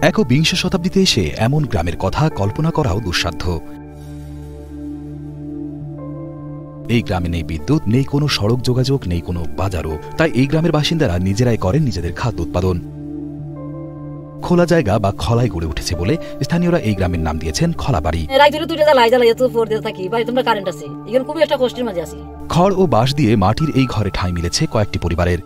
একবিংশ শতাব্দীতে এসে এমন গ্রামের কথা কল্পনা করাও দুঃসাধ্য। এই গ্রামে নেই বিদ্যুৎ, নেই কোনো সড়ক যোগাযোগ, নেই কোনো বাজারও। তাই এই গ্রামের বাসিন্দারা নিজেরাই করেন নিজেদের খাদ্য উৎপাদন। খোলা জায়গা বা খলায় গড়ে উঠেছে বলে স্থানীয়রা এই গ্রামের নাম দিয়েছেন খলাবাড়ি। খড় ও বাঁশ দিয়ে মাটির এই ঘরে ঠাঁই মিলেছে কয়েকটি পরিবারের।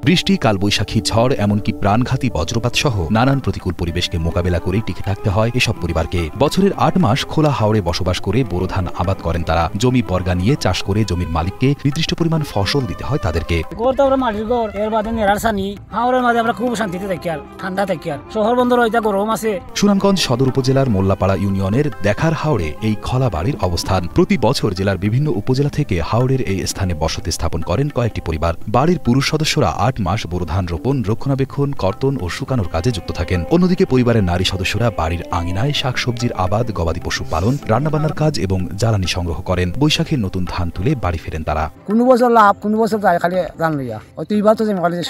বৃষ্টি, কালবৈশাখী, ঝড়, এমনকি প্রাণঘাতী বজ্রপাত সহ নানান প্রতিকূল পরিবেশকে মোকাবেলা করে টিকে থাকতে হয় এসব পরিবারকে। বছরের ৮ মাস খোলা হাওড়ে বসবাস করে বোরো ধান আবাদ করেন তারা। জমি বর্গা নিয়ে চাষ করে জমির মালিককে নির্দিষ্ট পরিমাণ ফসল দিতে হয় তাদেরকে। সুনামগঞ্জ সদর উপজেলার মোল্লাপাড়া ইউনিয়নের দেখার হাওড়ে এই খলা বাড়ির অবস্থান। প্রতি বছর জেলার বিভিন্ন উপজেলা থেকে হাওড়ের এই স্থানে বসতি স্থাপন করেন কয়েকটি পরিবার। বাড়ির পুরুষ সদস্যরা ৮ মাস বোরো ধান রোপণ, রক্ষণাবেক্ষণ, কর্তন ও শুকানোর কাজে যুক্ত থাকেন। অন্যদিকে পরিবারের নারী সদস্যরা বাড়ির আঙিনায় শাকসবজির আবাদ, গবাদি পশু পালন, রান্নাবান্নার কাজ এবং জ্বালানি সংগ্রহ করেন। বৈশাখের নতুন ধান তুলে বাড়ি ফেরেন তারা। কোন বছর লাভ, কোন বছর যায় খালি ধান লইয়া। এইবার তো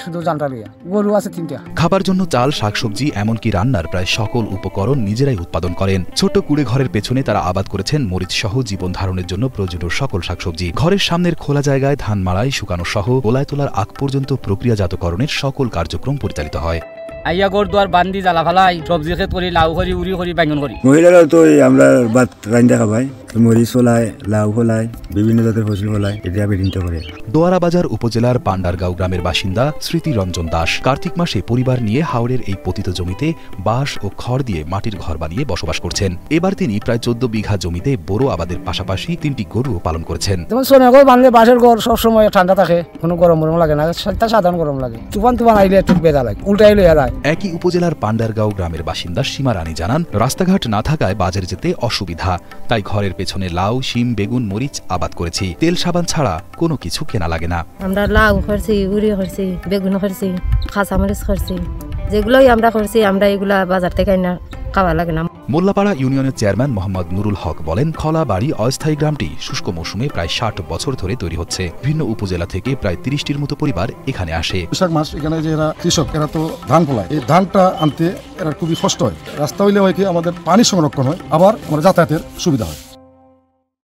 শুধু ধানটা লইয়া। গরু আছে ৩টা। খাবার জন্য চাল, শাকসবজি, এমনকি রান্নার প্রায় সকল উপকরণ নিজেরাই উৎপাদন করেন। ছোট্ট কুড়ে ঘরের পেছনে তারা আবাদ করেছেন মরিচ সহ জীবন ধারণের জন্য প্রয়োজনীয় সকল শাকসবজি। ঘরের সামনের খোলা জায়গায় ধান মাড়াই, শুকানো সহ গোলায় তোলার আগ পর্যন্ত প্রক্রিয়াজাতকরণের সকল কার্যক্রম পরিচালিত হয়। আইয়া গর দুয়ার বান্দি জ্বালা ফালাই সবজি ক্ষেত করি, লাউ করি, উড়ি করি, বেঙ্গন করি। মহিলারা তো আমরা ভাত রান্না খাবাই, মরিচ ফলায়, লাউ ফলায়, বিভিন্ন জাতের ফসল ফলায়, এটা বিধিত করে। দোয়ারা বাজার উপজেলার পান্ডারগাঁও গ্রামের বাসিন্দা স্মৃতি রঞ্জন দাস কার্তিক মাসে পরিবার নিয়ে হাওড়ের এই পতিত জমিতে বাঁশ ও খড় দিয়ে মাটির ঘর বানিয়ে বসবাস করছেন। এবার তিনি প্রায় ১৪ বিঘা জমিতে বোরো আবাদের পাশাপাশি ৩টি গরুও পালন করেছেন। যেমন সোনাগড় বানলে বাঁশের ঘর সবসময় ঠান্ডা থাকে, কোনো গরম লাগে না, সাধারণ গরম লাগে। তুফান আইলে একটু বেদা লাগে, উল্টাইলে এরায়। একই উপজেলার পান্ডারগাঁও গ্রামের বাসিন্দা সীমা রানী জানান, রাস্তাঘাট না থাকায় বাজারে যেতে অসুবিধা। তাই ঘরের পেছনে লাউ, শিম, বেগুন, মরিচ আবাদ করেছি। তেল সাবান ছাড়া কোনো কিছু কেনা লাগে না। আমরা লাউ করছি, উড়ি করছি, বেগুন করছি, কাঁচা মরিচ করছি, যেগুলোই আমরা করছি, আমরা এগুলা বাজার থেকে না খাওয়া লাগে না। মোল্লাপাড়া ইউনিয়নের চেয়ারম্যান মোহাম্মদ নুরুল হক বলেন, খলাবাড়ি অস্থায়ী গ্রামটি শুষ্ক মৌসুমে প্রায় ৬০ বছর ধরে তৈরি হচ্ছে। বিভিন্ন উপজেলা থেকে প্রায় ৩০টির মতো পরিবার এখানে আসে। বৈশাখ মাস এখানে যে এরা কৃষক, এরা তো ধান ফলায়, এই ধানটা আনতে এরা খুবই কষ্ট হয়। রাস্তা হইলে হয় কি আমাদের পানি সংরক্ষণ হয়, আবার আমাদের যাতায়াতের সুবিধা হয়।